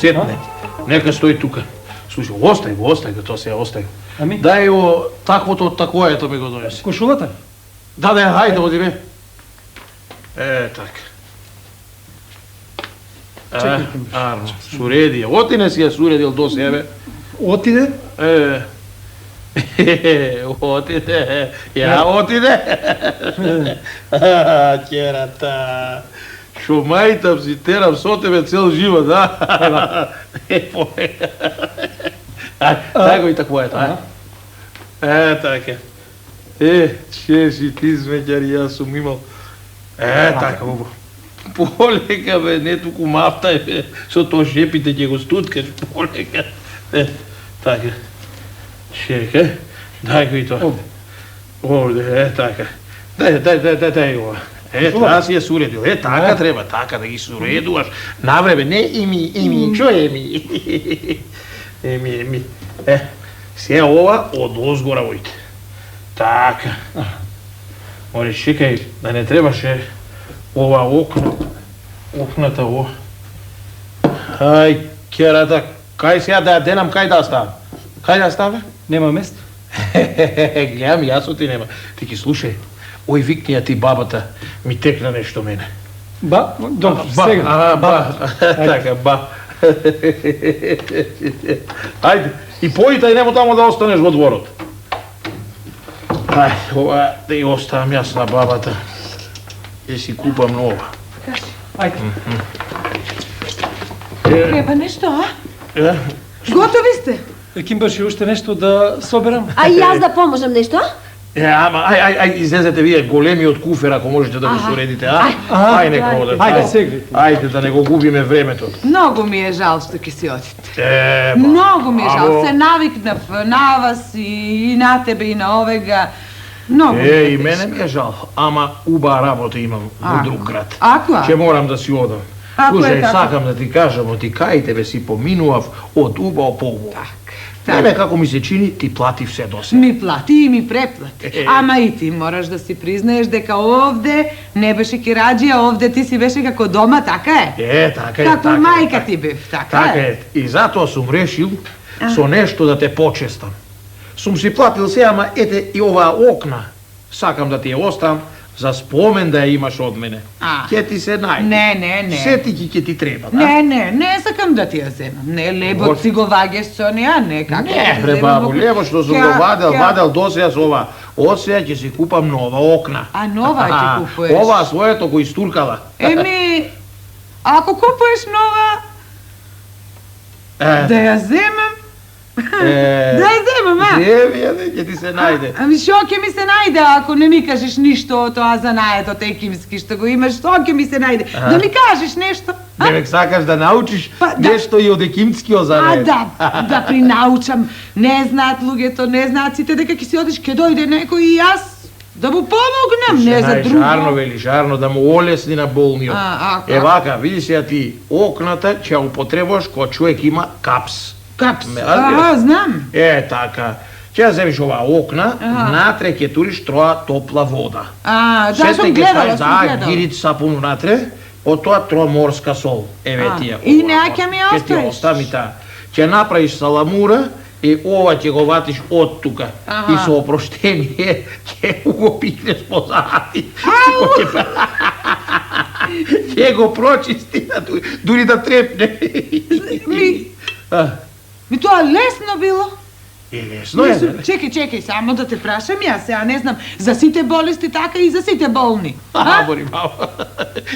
Сетне. Нека стои тука. Слушай, остай го, то се остай. Ами? Дај го таквото од такоето ми го донеси. Кошулата? Да, хајде, оди бе. Така. Чекай, Арно, суреди. Отине си ја суредил до себе. Отиде? Отиде. Ја отиде. Керата. Шо мајтам си терам со тебе цел живот, да? Дај го и таквоето, така. Че си ти смеќари, јас сум имал. Така, убаво. Полека, бе, не туку мафтај, бе, со то шепите ќе го стуткаш, полека. Така. Чека, дај го и тоа. Овде, така. Дај го. Таа си ја суредил. Така треба, така да ги суредуваш. Навреме, не еми, чо еми? Еми. Се ова од озгора војте. Така. Море, чекај, да не требаше ова окната ова. Ај, керата, кај сега да ја денам, кај да ставам? Кај да ставам? Нема место. Гледам, јасно ти нема. Ти ки слушај, ој викнија ти бабата ми текна нешто мене. Ба? Добро, сега. Така, ба. Ајде, и појта и немо тамо да останеш во дворот. Ајде, ова да ја оставам јас на бабата. Ја си купам нова. Ајде. Треба нешто, а? Готови сте? Кимбаше уште нешто да соберам? А и јас да поможам нешто? Ама, ај, излезете вие големиот куфер, ако можете да го соредите, а? Ај, нека одат. Ајде, сега. Ајде, да не го губиме времето. Многу ми е жал што ќе си одите. Многу ми е жал. Се навикнав на вас и на тебе и на овега. Многу ми е. И мене ми е жал, ама убава работа имам во друг град. Ако? Ќе морам да си одам. Слушај, сакам да ти кажам, ти кај тебе си поминував од убаво по убаво. Мене како ми се чини, ти плати все до сега. Ми плати и ми преплати. Ама и ти мораш да си признаеш дека овде не беше кираџија, овде ти си беше како дома, така е? Така е. Како мајка ти бев, така е? Така е. И затоа сум решил со нешто да те почестам. Сум си платил се, ама ете и оваа окна. Сакам да ти ја оставам за спомен да ја имаш од мене. Ќе ти се најде. Не. Сетики ќе ти треба, да? Не сакам да ти ја земам. Не, лебот си го ваѓаш со неа, не како да Не, бре бабу, лебо што сум го вадел до сега со ова. Од сега ќе си купам нова окна. А нова ќе купуеш? Ова своето го истуркала. Еми, ако купуеш нова, да ја земам? Да ја земам, а? Земи, ќе ти се најде. Ами шо ќе ми се најде ако не ми кажеш ништо од тоа занаето екимски што го имаш, што ќе ми се најде? Да ми кажеш нешто? Девек сакаш да научиш нешто и од екимскиот занает. Да принаучам. Не знаат луѓето, не знаат сите дека ќе си одиш, ќе дојде некој и јас да му помогнам, не за друго. Жарно, да му олесни на болниот. Вака, видиш ја ти, окната ќе употребуваш кога човек има капс. Капс? Знам. Така. Ќе ја земиш оваа окна, натре ќе туриш троа топла вода. Да, сум гледала. Да, гирич сапун внатре, од тоа троа морска сол. Еве тие. И неа ќе ми оставиш. Ќе ти остави таа. Ќе направиш саламура и ова ќе го ватиш од тука. И со опроштение ќе го пикнеш позади. Ќе го прочисти, дури да трепне. Ми тоа лесно било. Лесно е. Чекај, само да те прашам јас, сега не знам, за сите болести така и за сите болни. Бори баба.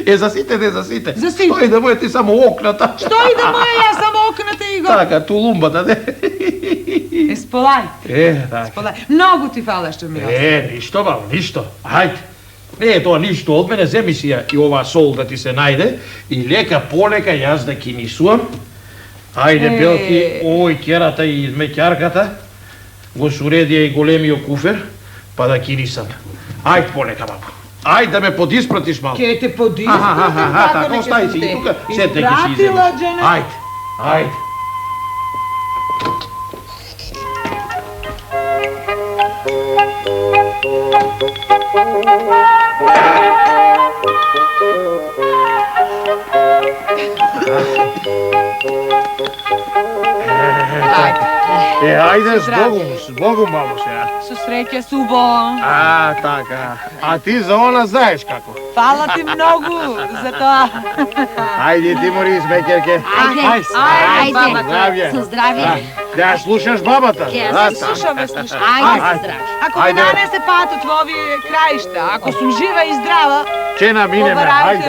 За сите, не за сите. За сите. Што и да моја ти само окната. Што и да моја, јас само окната и го. Така, тулумбата, не? Исполај. Така. Многу ти фала што ми остави. Ништо, баба, ништо. Хајде. Не е тоа ништо од мене, земи си ја и ова сол да ти се најде и лека полека јас да кинисувам. Ајде, Белки, овој керата и измеќарката го суредија и големиот куфер, па да кинисам. Ајде полека, баба. Ајде да ме подиспратиш малку. Ке те подиспратиш, така, остај си и тука, сетне ќе си иземеш. Ајде, ајде. Ајде, с Богом, бабо, сега. Со среќа, Субо. Така. А ти за она знаеш како. Фала ти многу за тоа. Ајде, Тимури, смеќерке. Ајде, Здравје. со здравје. Да слушаш бабата? Слушаме. Ајде, со здравје. Ако ме нанесе патот во овие краишта, ако сум жива и здрава, Че наминеме, ајде.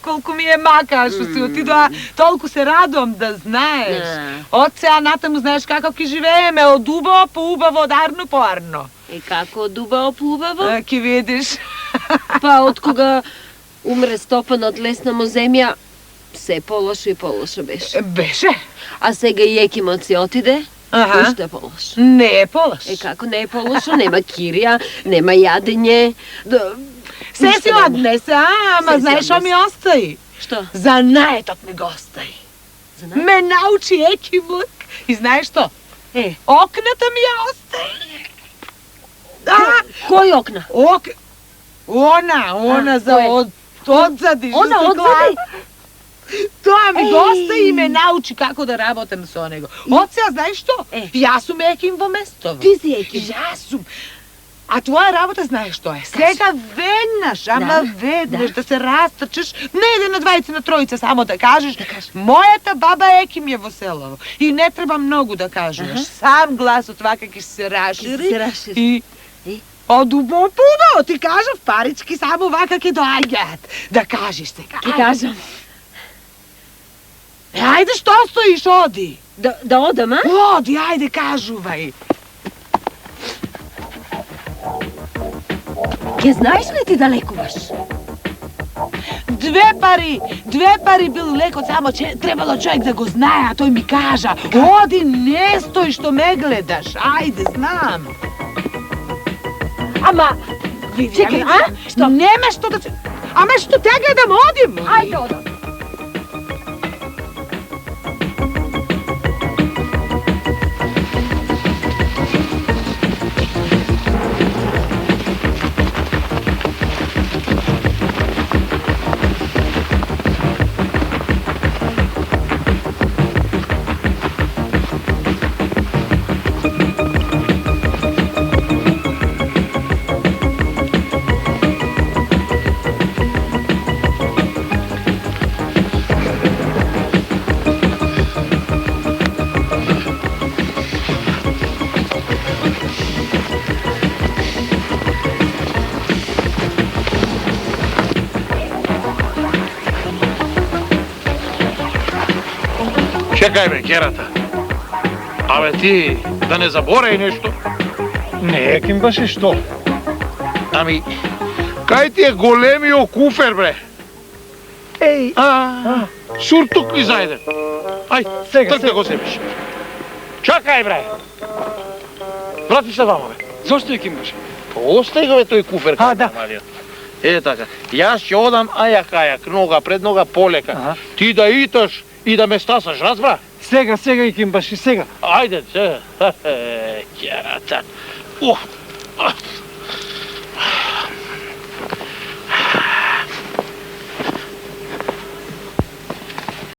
колку ми е мака што си отидоа, толку се радувам да знаеш. Од сега натаму знаеш како ќе живееме, од убаво по убаво, од арно по арно. И како од убаво по убаво? Ќе видиш. Па од кога умре Стопан од лесна му земја, се полошо и полошо беше. Беше? А сега и Екимот си отиде, уште е полошо. Не е полош. Како не е полошо, нема кирија, нема јадење. Се си однесе, ама знаеш што ми остаи? Што? Занаетот ми го остаи. Ме научи Екимот. И знаеш што? Окната ми ја остаи. Кој окна? Она за одзади. Она одзади? Тоа ми го остаи и ме научи како да работам со него. Од сега, знаеш што? Јас сум Еким во местово. Ти си Еким. Јас сум. А твоја работа знаеш што е? Сега веднаш, ама веднаш да се растрчеш, не еден на двајца на тројца, само да кажеш, мојата баба Еким е во селово. И не треба многу да кажеш. Сам гласот вака ќе се расшири. И од убаво по убаво, ти кажав, парички само вака ќе доаѓаат. Да кажеш сега. Ќе кажам. Ајде, што стоиш, оди. Да одам, а? Оди, ајде, кажувај. Ке знаеш ли ти да лекуваш? Две пари бил лекот, само требало човек да го знае, а тој ми кажа, оди, не стои што ме гледаш, ајде, знам. Ама, чекај, а? Што? Нема што да... Ама што те гледам, одим. Ајде, одам. Чекај бе, керата. Абе ти, да не заборај нешто. Не, Еким баше што? Ами, кај ти е големиот куфер, бре? Суртук ми заеден. Ај, тргте го земиш. Чакај, бре. Врати се вама, бе. Зошто Еким баше? Остај го, бе, тој куфер. Да. Така. Јас ќе одам ајак, нога пред нога полека. Ти да иташ и да ме стасаш, разбра? Сега, Еким баше, сега. Ајде, сега. Керата.